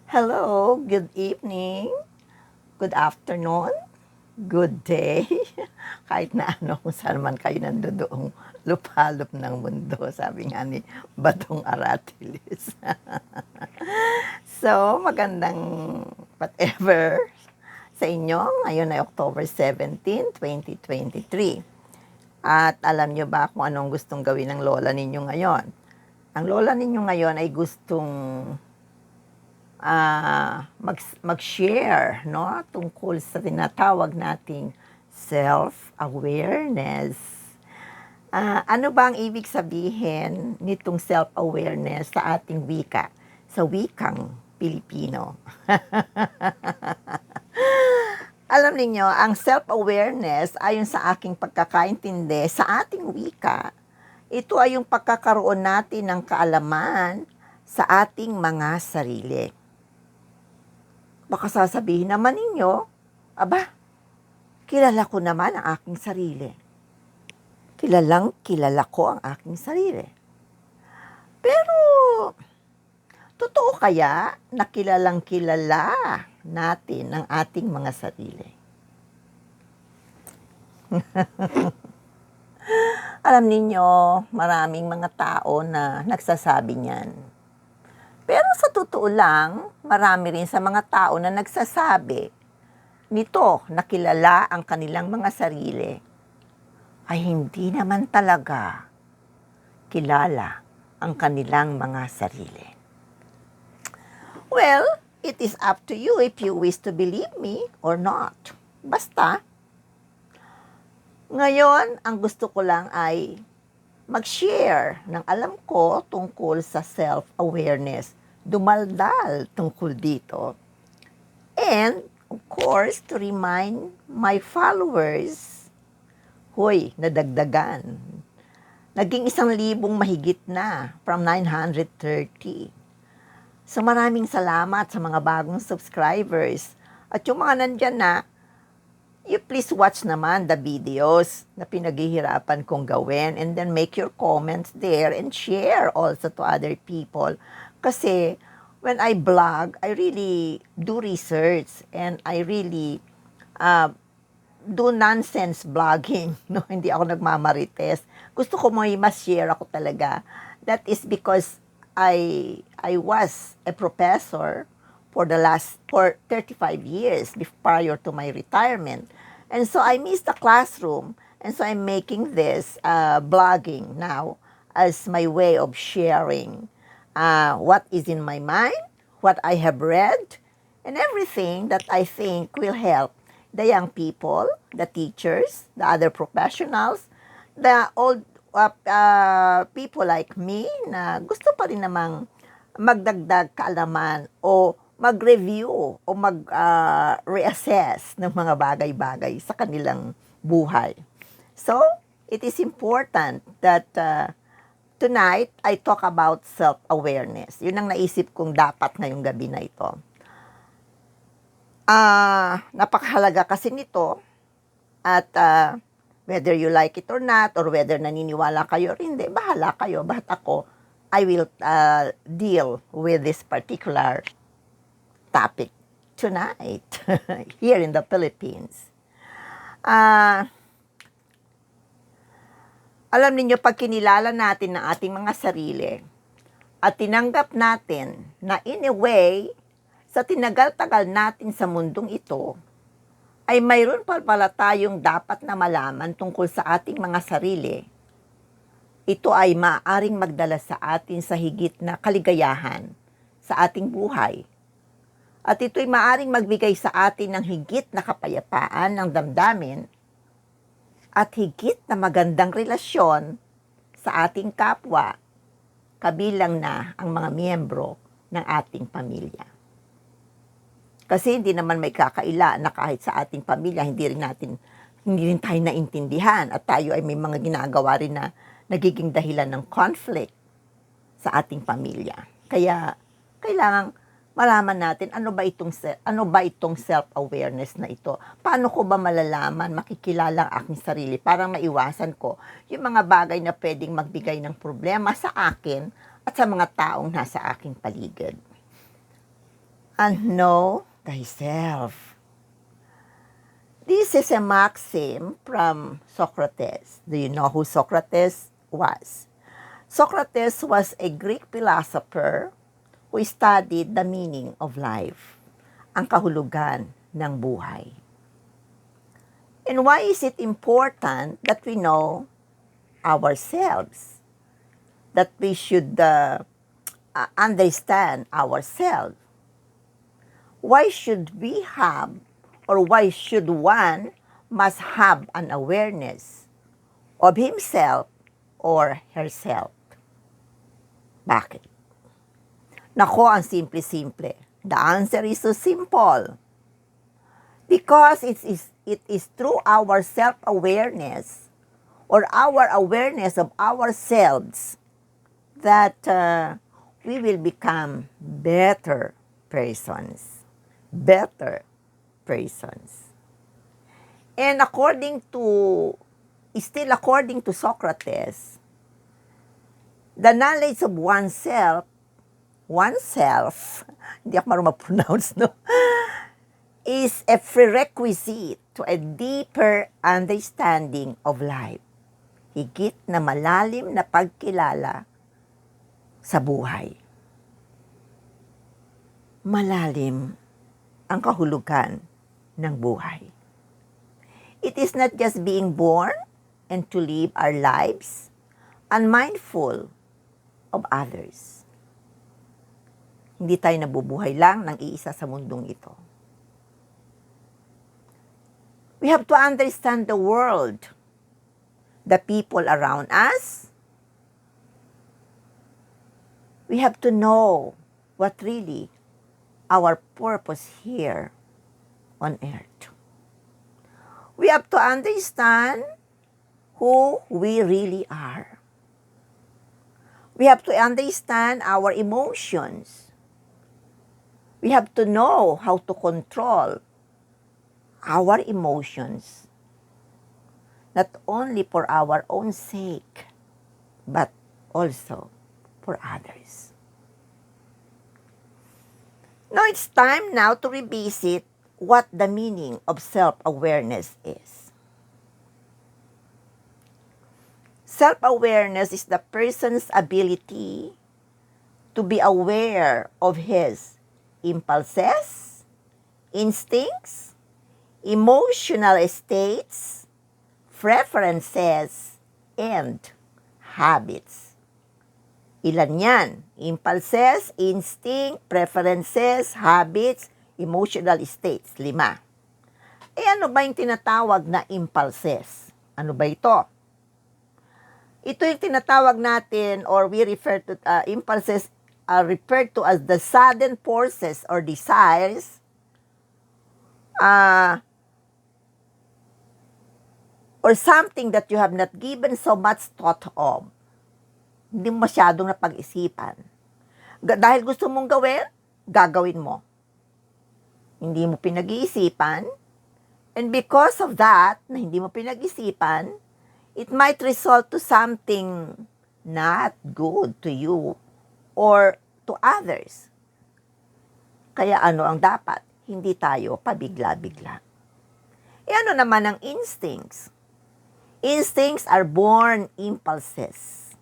Hello, good evening, good afternoon, good day. Kahit na ano, kung saan man kayo nandoon, lupalop ng mundo, sabi nga ni Batong Aratilis. So, magandang whatever sa inyo. Ngayon ay October 17, 2023. At alam nyo ba kung anong gustong gawin ng lola ninyo ngayon? Ang lola ninyo ngayon ay gustong mag-share, no, tungkol sa tinatawag nating self-awareness. Ano ba ang ibig sabihin nitong self-awareness sa ating wika, sa wikang Pilipino? Alam niyo, ang self-awareness, ayon sa aking pagkakaintindi, sa ating wika, ito ay yung pagkakaroon natin ng kaalaman sa ating mga sarili. Baka sasabihin naman ninyo, aba, kilala ko naman ang aking sarili. Kilalang kilala ko ang aking sarili. Pero, totoo kaya na kilalang kilala natin ang ating mga sarili? Alam ninyo, maraming mga tao na nagsasabi niyan. Pero sa totoo lang, marami rin sa mga tao na nagsasabi nito na kilala ang kanilang mga sarili ay hindi naman talaga kilala ang kanilang mga sarili. Well, it is up to you if you wish to believe me or not. Basta, ngayon, ang gusto ko lang ay mag-share ng alam ko tungkol sa self-awareness. Dumaldal tungkol dito. And, of course, to remind my followers, hoy, nadagdagan. Naging 1,000 mahigit na from 930. So maraming salamat sa mga bagong subscribers. At yung mga nandyan na, you please watch naman the videos na pinaghihirapan kong gawin and then make your comments there and share also to other people. Kasi when I blog, I really do research and I really do nonsense blogging. No, hindi ako nagmamarites. Gusto ko may mas-share ako talaga. That is because I was a professor for 35 years prior to my retirement. And so I miss the classroom. And so I'm making this blogging now as my way of sharing what is in my mind, what I have read, and everything that I think will help the young people, the teachers, the other professionals, the old people like me na gusto pa rin namang magdagdag kaalaman o mag-review o mag-reassess ng mga bagay-bagay sa kanilang buhay. So, it is important that tonight, I talk about self-awareness. Yun ang naisip kong dapat ngayong gabi na ito. Napakahalaga kasi nito at whether you like it or not or whether naniniwala kayo or hindi, bahala kayo. Bahat ako, I will deal with this particular topic tonight here in the Philippines. Alam niyo, pag kinilala natin ang ating mga sarili at tinanggap natin na in a way, sa tinagal-tagal natin sa mundong ito, ay mayroon pa pala tayong dapat na malaman tungkol sa ating mga sarili. Ito ay maaaring magdala sa atin sa higit na kaligayahan sa ating buhay. At ito'y maaaring magbigay sa atin ng higit na kapayapaan ng damdamin at higit na magandang relasyon sa ating kapwa, kabilang na ang mga miyembro ng ating pamilya. Kasi hindi naman may kakaila na kahit sa ating pamilya, hindi rin tayo naintindihan at tayo ay may mga ginagawa rin na nagiging dahilan ng conflict sa ating pamilya. Kaya kailangang malaman natin ano ba itong self-awareness na ito. Paano ko ba malalaman, makikilala ang aking sarili para maiwasan ko yung mga bagay na pwedeng magbigay ng problema sa akin at sa mga taong nasa aking paligid. and know thyself. This is a maxim from Socrates. Do you know who Socrates was? Socrates was a Greek philosopher who studied the meaning of life, ang kahulugan ng buhay. And why is it important that we know ourselves? That we should understand ourselves? Why should we have, or why should one must have an awareness of himself or herself? Bakit? Nako, ang simple-simple. The answer is so simple. Because it is through our self-awareness or our awareness of ourselves that we will become better persons. Better persons. And still according to Socrates, the knowledge of oneself, hindi ako marunong mag-pronounce, no? Is a prerequisite to a deeper understanding of life. Higit na malalim na pagkilala sa buhay. Malalim ang kahulugan ng buhay. It is not just being born and to live our lives unmindful of others. Hindi tayo nabubuhay lang ng iisa sa mundong ito. We have to understand the world, the people around us. We have to know what really our purpose here on earth. We have to understand who we really are. We have to understand our emotions. We have to know how to control our emotions, not only for our own sake, but also for others. Now it's time now to revisit what the meaning of self-awareness is. Self-awareness is the person's ability to be aware of his impulses, instincts, emotional states, preferences, and habits. Ilan yan? Impulses, instinct, preferences, habits, emotional states. 5. Ano ba yung tinatawag na impulses? Ano ba ito? Ito yung tinatawag natin, or we refer to impulses are referred to as the sudden forces or desires or something that you have not given so much thought of. Hindi mo masyadong napag-isipan. Dahil gusto mong gawin, gagawin mo. Hindi mo pinag-iisipan. And because of that, na hindi mo pinag-isipan, it might result to something not good to you or to others. Kaya ano ang dapat? Hindi tayo pabigla-bigla. Ano naman ang instincts? Instincts are born impulses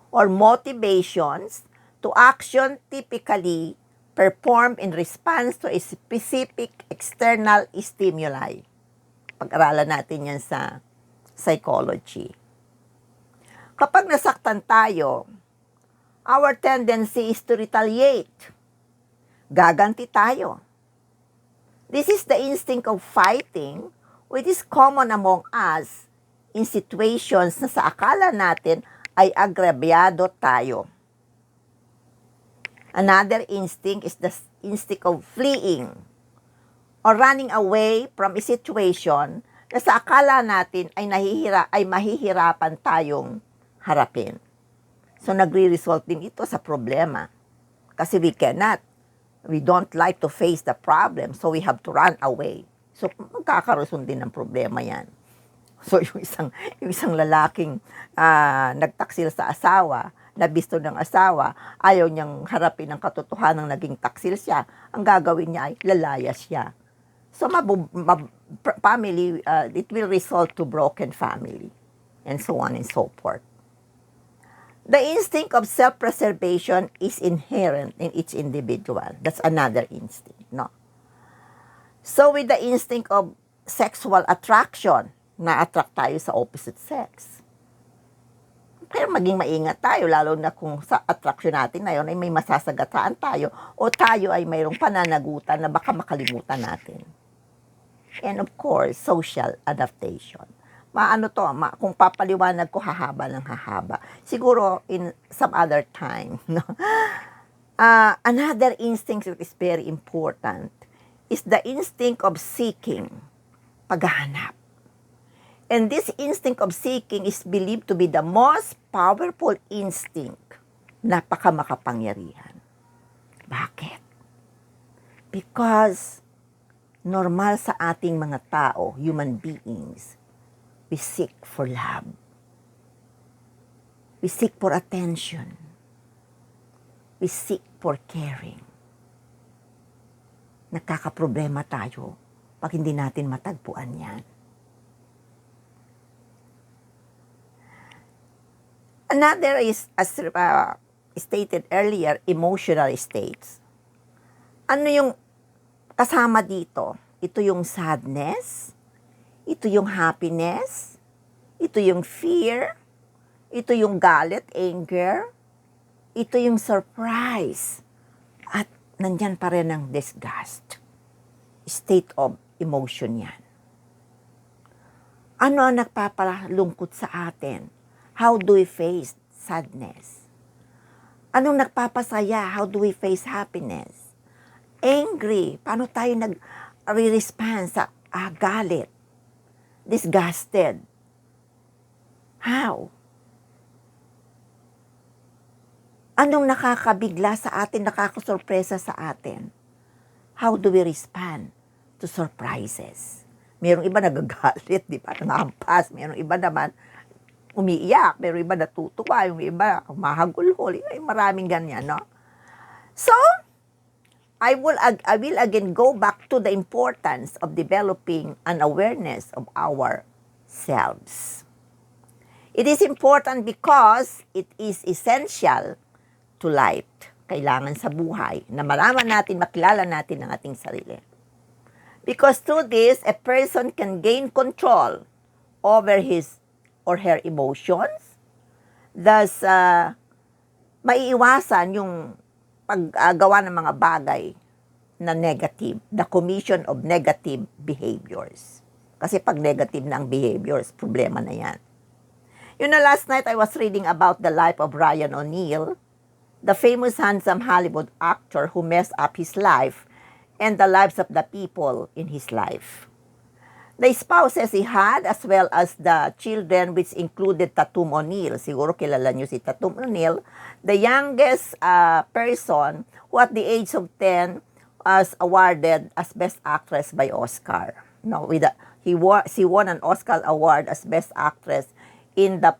or motivations to action typically performed in response to a specific external stimuli. Pag-aralan natin yan sa psychology. Kapag nasaktan tayo, our tendency is to retaliate. Gaganti tayo. This is the instinct of fighting, which is common among us in situations na sa akala natin ay agrabyado tayo. Another instinct is the instinct of fleeing or running away from a situation na sa akala natin ay mahihirapan tayong harapin. So nagre-result din ito sa problema. Kasi we don't like to face the problem, so we have to run away. So magkakaroon din ng problema yan. So yung isang lalaking nagtaksil sa asawa, nabisto ng asawa, ayaw niyang harapin ang katotohanan naging taksil siya, ang gagawin niya ay lalayas siya. So, family, it will result to broken family, and so on and so forth. The instinct of self-preservation is inherent in each individual. That's another instinct, no? So, with the instinct of sexual attraction, na-attract tayo sa opposite sex. Pero maging maingat tayo, lalo na kung sa attraction natin na yun ay may masasagataan tayo o tayo ay mayroong pananagutan na baka makalimutan natin. And of course, social adaptation. Kung papaliwanag ko, hahaba ng hahaba. Siguro in some other time. No? Another instinct that is very important is the instinct of seeking, paghahanap. And this instinct of seeking is believed to be the most powerful instinct. Napakamakapangyarihan. Bakit? Because normal sa ating mga tao, human beings, we seek for love. We seek for attention. We seek for caring. Nagkakaproblema tayo pag hindi natin matagpuan yan. Another is, as stated earlier, emotional states. Ano yung kasama dito? Ito yung sadness, ito yung happiness, ito yung fear, ito yung galit, anger, ito yung surprise, at nandyan pa rin ang disgust. State of emotion yan. Ano ang nagpapalungkot sa atin? How do we face sadness? Anong nagpapasaya? How do we face happiness? Angry, paano tayo nag-respond sa galit? Disgusted. How? Anong nakakabigla sa atin, nakakasurpresa sa atin? How do we respond to surprises? Mayroong iba nagagalit, di ba? Nangampas. Mayroong iba naman umiiyak. Mayroong iba natutuwa. Yung iba mahagulhol. Maraming ganyan, no? So, I will again go back to the importance of developing an awareness of ourselves. It is important because it is essential to life. Kailangan sa buhay na malaman natin, makilala natin ang ating sarili. Because through this, a person can gain control over his or her emotions. Thus, maiiwasan yung paggawa ng mga bagay na negative, the commission of negative behaviors. Kasi pag negative na ang behaviors, problema na yan. You know, last night I was reading about the life of Ryan O'Neal, the famous handsome Hollywood actor who messed up his life and the lives of the people in his life. The spouses he had as well as the children, which included Tatum O'Neal. Siguro kilala niyo si Tatum O'Neal, the youngest person who at the age of 10 was awarded as Best Actress by Oscar. No, she won an Oscar award as Best Actress in the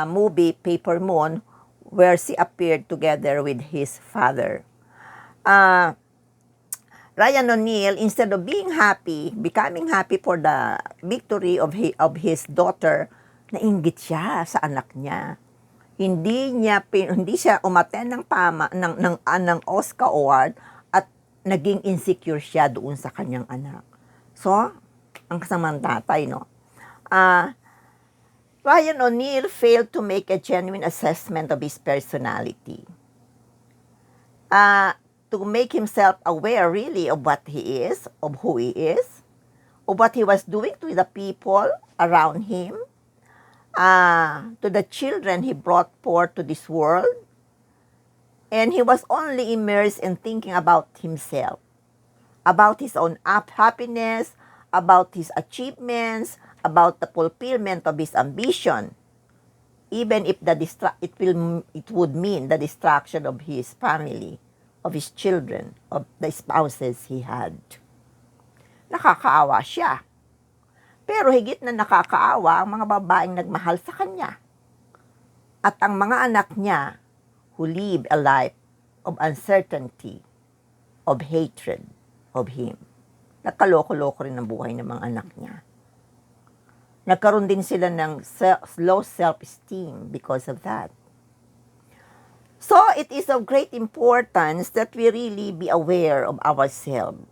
movie Paper Moon, where she appeared together with his father. Ryan O'Neal, instead of being happy, becoming happy for the victory of his daughter, nainggit siya sa anak niya. Hindi siya umattend ng Oscar Award at naging insecure siya doon sa kanyang anak. So, ang kasamang tatay, no? Ryan O'Neal failed to make a genuine assessment of his personality. To make himself aware really of what he is, of who he is, of what he was doing to the people around him, to the children he brought forth to this world. And he was only immersed in thinking about himself, about his own happiness, about his achievements, about the fulfillment of his ambition, even if it would mean the destruction of his family, of his children, of the spouses he had. Nakakaawa siya. Pero higit na nakakaawa ang mga babaeng nagmahal sa kanya. at ang mga anak niya who live a life of uncertainty, of hatred of Him. Nakaloko-loko rin ang buhay ng mga anak niya. Nagkaroon din sila ng low self-esteem because of that. So, it is of great importance that we really be aware of ourselves,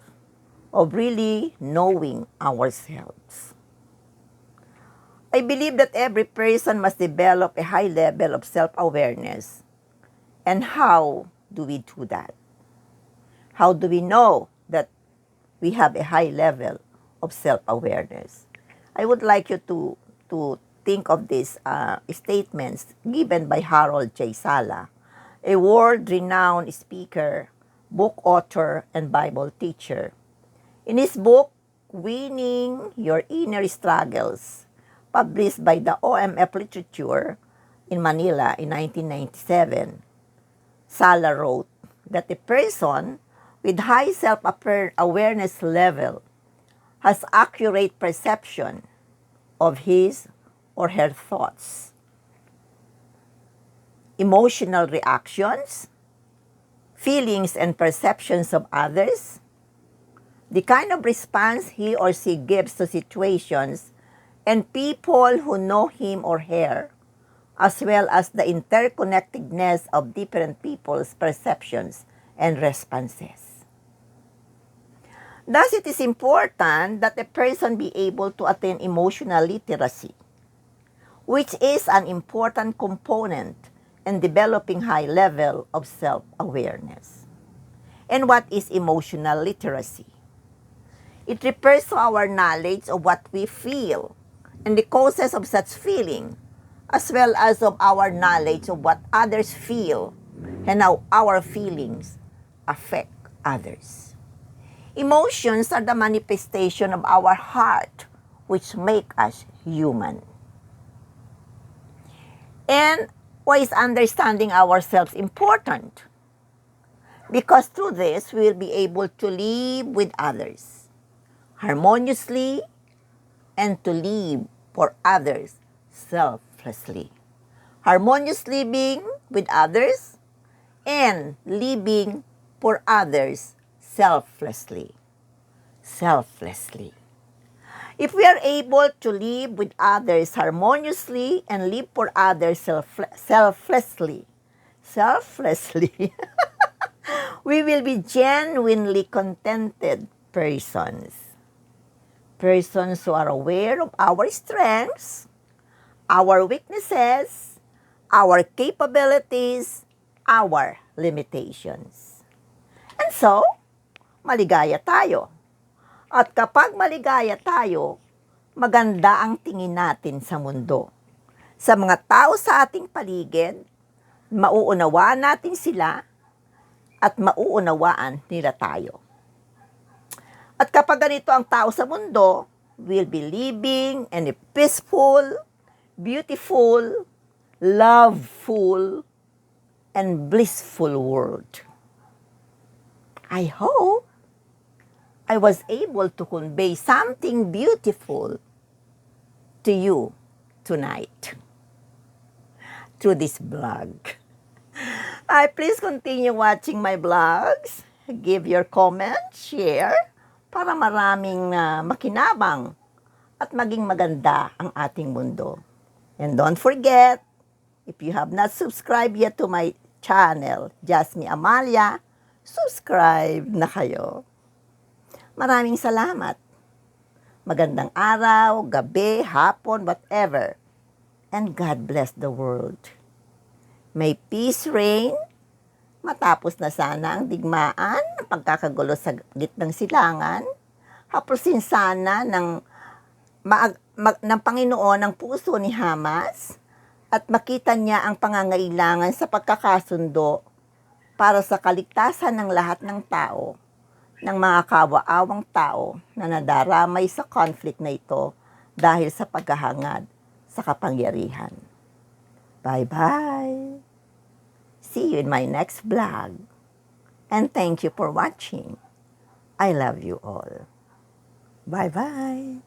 of really knowing ourselves. I believe that every person must develop a high level of self-awareness. And how do we do that? How do we know that we have a high level of self-awareness? I would like you to think of these statements given by Harold J. Sala, a world-renowned speaker, book author, and Bible teacher. In his book, Winning Your Inner Struggles, published by the OMF Literature in Manila in 1997, Sala wrote that a person with high self-awareness level has accurate perception of his or her thoughts, emotional reactions, feelings and perceptions of others, the kind of response he or she gives to situations and people who know him or her, as well as the interconnectedness of different people's perceptions and responses. Thus, it is important that a person be able to attain emotional literacy, which is an important component in developing high level of self-awareness. And what is emotional literacy? It refers to our knowledge of what we feel and the causes of such feeling, as well as of our knowledge of what others feel and how our feelings affect others. Emotions are the manifestation of our heart, which make us human. And why is understanding ourselves important? Because through this, we will be able to live with others harmoniously and to live for others selflessly. Harmonious living with others and living for others selflessly. Selflessly. If we are able to live with others harmoniously and live for others selflessly, we will be genuinely contented persons. Persons who are aware of our strengths, our weaknesses, our capabilities, our limitations. And so, maligaya tayo. At kapag maligaya tayo, maganda ang tingin natin sa mundo. Sa mga tao sa ating paligid, mauunawaan natin sila at mauunawaan nila tayo. At kapag ganito ang tao sa mundo, we'll be living in a peaceful, beautiful, loveful, and blissful world. I hope I was able to convey something beautiful to you tonight through this blog. Please continue watching my blogs. Give your comments, share, para maraming makinabang at maging maganda ang ating mundo. And don't forget, if you have not subscribed yet to my channel, Jasmine Amalia, subscribe na kayo. Maraming salamat. Magandang araw, gabi, hapon, whatever. And God bless the world. May peace reign. Matapos na sana ang digmaan, ang pagkakagulo sa gitnang silangan. Hapusin sana ng Panginoon ang puso ni Hamas at makita niya ang pangangailangan sa pagkakasundo para sa kaligtasan ng lahat ng tao, ng mga kawa-awang tao na nadaramay sa conflict na ito dahil sa paghahangad sa kapangyarihan. Bye-bye! See you in my next vlog. And thank you for watching. I love you all. Bye-bye!